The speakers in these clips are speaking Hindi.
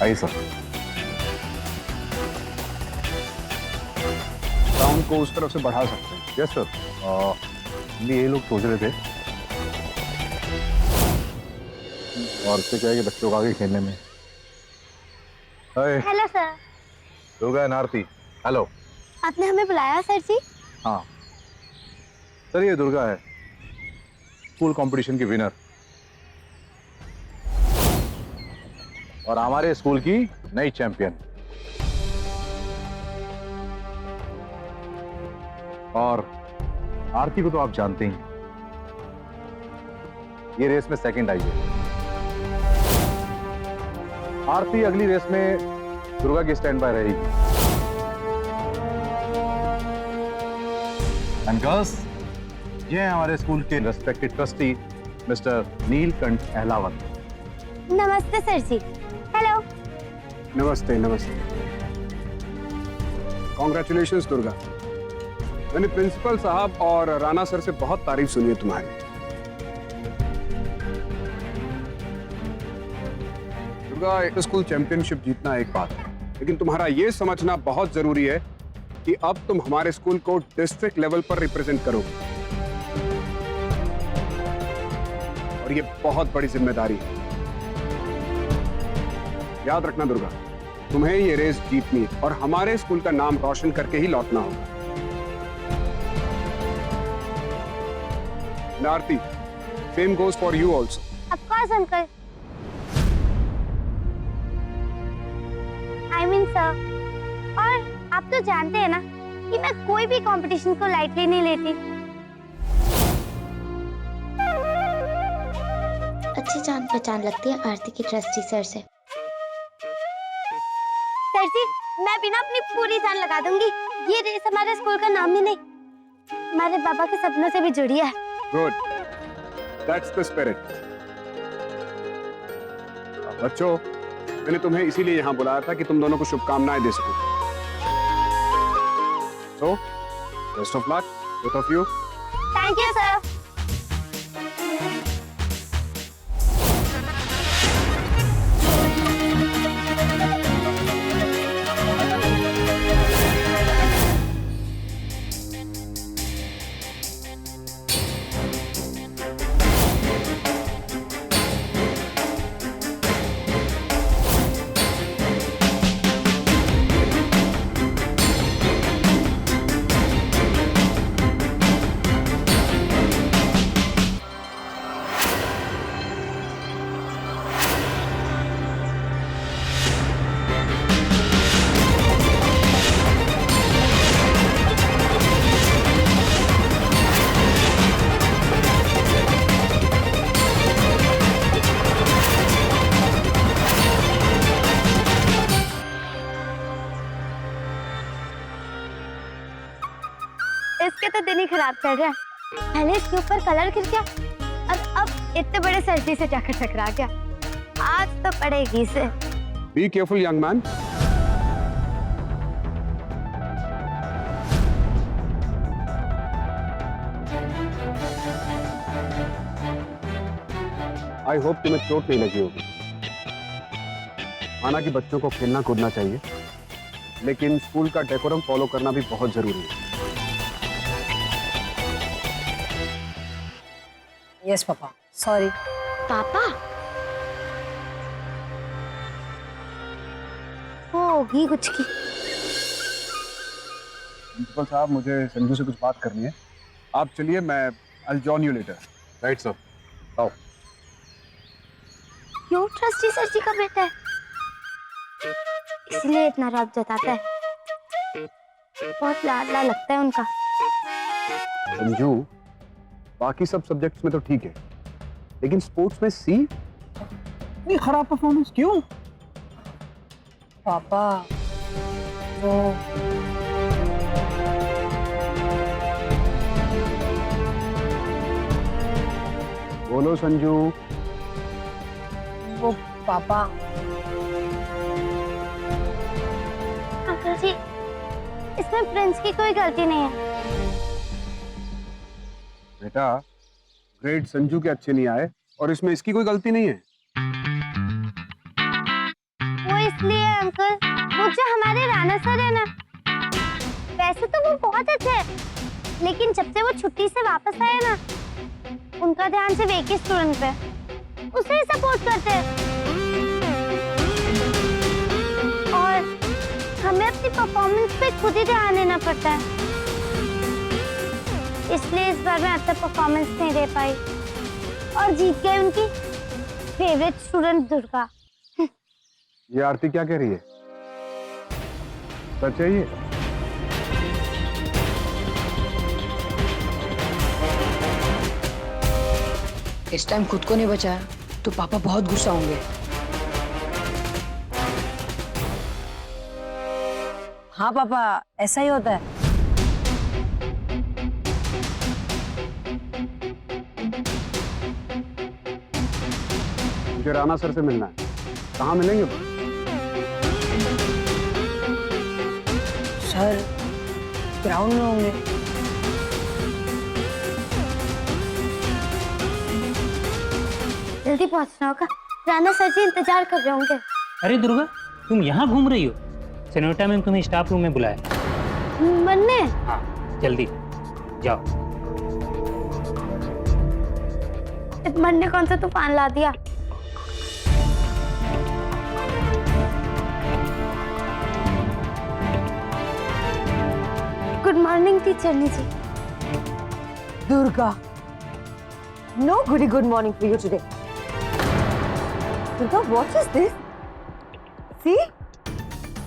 आइए सर। साउंड को उस तरफ से बढ़ा सकते हैं। Yes sir. ये लोग सोच रहे थे और इससे क्या है कि बच्चों को आगे खेलने में। Hello sir. Durga and Aarti, hello. आपने हमें बुलाया सर जी? हाँ सर, ये दुर्गा है, स्कूल कंपटीशन की विनर और हमारे स्कूल की नई चैंपियन। और आरती को तो आप जानते ही हैं, ये रेस में सेकंड आई है। आरती अगली रेस में दुर्गा की स्टैंड बाय रहेगी। एंड गर्ल्स, ये हैं हमारे स्कूल के respected trustee mister Neelkanth Ahlawat. नमस्ते सर जी। हेलो। नमस्ते नमस्ते। कॉन्ग्रेचुलेशंस दुर्गा। मैंने प्रिंसिपल साहब और राणा सर से बहुत तारीफ सुनी है तुम्हारी। दुर्गा, स्कूल चैंपियनशिप जीतना एक बात है, लेकिन तुम्हारा ये समझना बहुत जरूरी है कि अब तुम हमारे स्कूल को डिस्ट्रिक्ट लेवल पर रिप्रेजेंट करोगे और ये बहुत बड़ी जिम्मेदारी है। याद रखना दुर्गा, तुम्हें ये रेस जीतनी है और हमारे स्कूल का नाम रोशन करके ही लौटना होगा। Aarti, same goes for you also. Of course uncle. I mean sir. और आप तो जानते हैं ना कि मैं कोई भी कंपटीशन को लाइटली नहीं लेती। अच्छी जान पहचान लगती है आरती की ट्रस्टी सर से। सर जी, मैं भी ना अपनी पूरी जान लगा दूंगी। ये रेस हमारे स्कूल का नाम ही नहीं, हमारे बाबा के सपनों से भी जुड़ी है। Good, that's the spirit. बच्चों, मैंने तुम्हें इसीलिए यहाँ बुलाया था कि तुम दोनों को शुभकामनाएं दे सकूं। So, best of luck, both of you. Thank you sir. इसके तो दिन ही खराब चल रहा है। पहले इसके ऊपर कलर गिर गया और अब इतने बड़े सर्दी से जाकर टकरा गया। आज तो पड़ेगी इसे। Be careful, young man. I hope तुम्हें चोट नहीं लगी होगी। माना कि बच्चों को खेलना कूदना चाहिए, लेकिन स्कूल का डेकोरम फॉलो करना भी बहुत जरूरी है। Yes papa, sorry. पापा, होगी कुछ की। प्रिंसिपल साहब, मुझे संजू से कुछ बात करनी है। आप चलिए, मैं I'll join you later. Right sir, आओ। क्यों ट्रस्टी सर जी का बेटा है, इसलिए इतना रौब जताता है। बहुत लाडला लगता है उनका। संजू, बाकी सब सब्जेक्ट्स में तो ठीक है, लेकिन स्पोर्ट्स में सी? इतनी खराब परफॉर्मेंस क्यों? पापा वो बोलो संजू। वो पापा अंकल जी, इसमें प्रिंस की कोई गलती नहीं है। बेटा, ग्रेड संजू के अच्छे नहीं आए और इसमें इसकी कोई गलती नहीं है। वो इस इसलिए अंकल, वो जो हमारे राणा सर है ना, वैसे तो वो बहुत अच्छे हैं, लेकिन जब से वो छुट्टी से वापस आए ना, उनका ध्यान सिर्फ एक ही स्टूडेंट पे, उसे ही सपोर्ट करते हैं। और हमें अपनी परफॉर्मेंस पे खुद ही ध्यान देना पड़ता है, इसलिए इस बार मैं अच्छा परफॉर्मेंस नहीं दे पाई और जीत गई उनकी फेवरेट स्टूडेंट दुर्गा। ये आरती क्या कह रही है? सच है ये? इस टाइम खुद को नहीं बचाया तो पापा बहुत गुस्सा होंगे। हाँ पापा, ऐसा ही होता है। मुझे राणा सर से मिलना है। कहाँ मिलेंगे? सर ग्राउंड में होंगे। जल्दी पहुंचना होगा, राणा सर जी इंतजार कर रहे होंगे। अरे दुर्गा, तुम यहाँ घूम रही हो? सेनोरिटा मैम तुम्हें स्टाफ रूम में बुलाया। बनने? हाँ, जल्दी जाओ। बनने कौन सा तूफान ला दिया? Good morning teacher ji. Durga, no goody good morning for you today. Durga, what is this? See?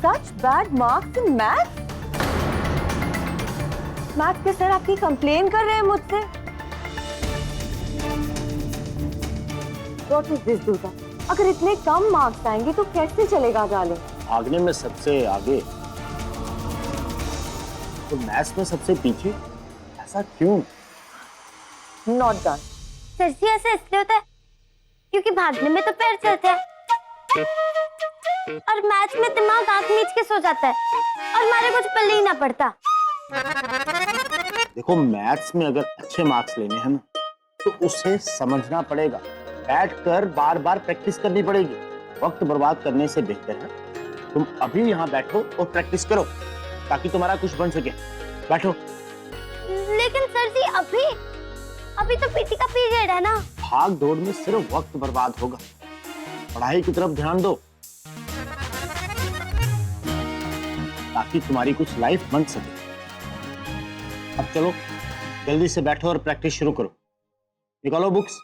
Such bad marks in math? Math के सर आपकी कंप्लेन कर रहे हैं मुझसे। What is this, Durga? अगर इतने कम मार्क्स आएंगे तो कैसे चलेगा जाले? भागने में सबसे आगे तो मैथ्स में सबसे पीछे, ऐसा क्यों? Not done. सर जी ऐसा इसलिए होता है क्योंकि भागने में तो पैर चलते हैं और मैच में दिमाग आंख मीच के सो जाता है और हमारे कुछ पल्ले ही ना पड़ता। देखो, मैथ्स में अगर अच्छे मार्क्स लेने हैं ना तो उसे समझना पड़ेगा, बैठकर बार बार प्रैक्टिस करनी पड़ेगी। वक्त बर्बाद करने से बेहतर है तुम अभी यहाँ बैठो और प्रैक्टिस करो ताकि तुम्हारा कुछ बन सके। बैठो। लेकिन सर जी अभी तो पीटी का पीरियड है ना। भाग दौड़ में सिर्फ वक्त बर्बाद होगा, पढ़ाई की तरफ ध्यान दो ताकि तुम्हारी कुछ लाइफ बन सके। अब चलो जल्दी से बैठो और प्रैक्टिस शुरू करो। निकालो बुक्स।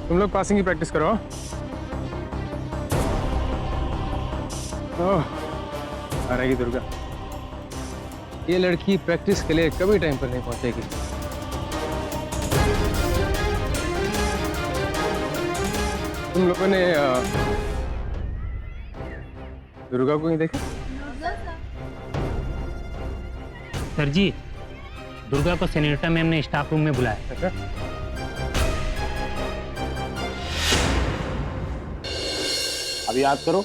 तुम लोग पासिंग की प्रैक्टिस करो। ओह, आ रहेगी दुर्गा। ये लड़की प्रैक्टिस के लिए कभी टाइम पर नहीं पहुंचेगी। तुम लोगों ने दुर्गा को नहीं देखा? सर जी, दुर्गा को सेनोरिटा मैम ने स्टाफ रूम में बुलाया। अच्छा, अब याद करो,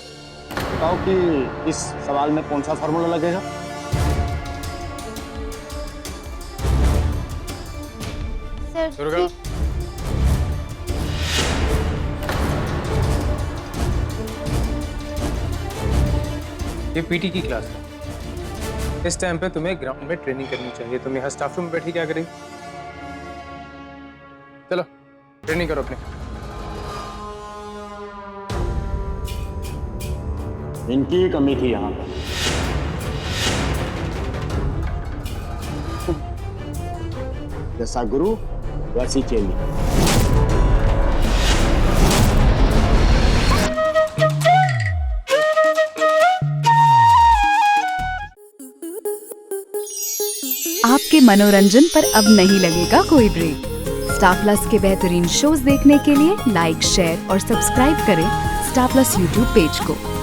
बताओ कि इस सवाल में कौन सा फॉर्मूला लगेगा? सर दुर्गा। जी ये पीटी की क्लास है। इस टाइम पे तुम्हें ग्राउंड में ट्रेनिंग करनी चाहिए। तुम यहाँ स्टाफ रूम में बैठी क्या करेगी? चलो ट्रेनिंग करो अपने। इनकी ही कमी थी यहाँ पर। जैसा गुरु वैसी चेली। आपके मनोरंजन पर अब नहीं लगेगा कोई ब्रेक। स्टार प्लस के बेहतरीन शोज देखने के लिए लाइक, शेयर और सब्सक्राइब करें स्टार प्लस यूट्यूब पेज को।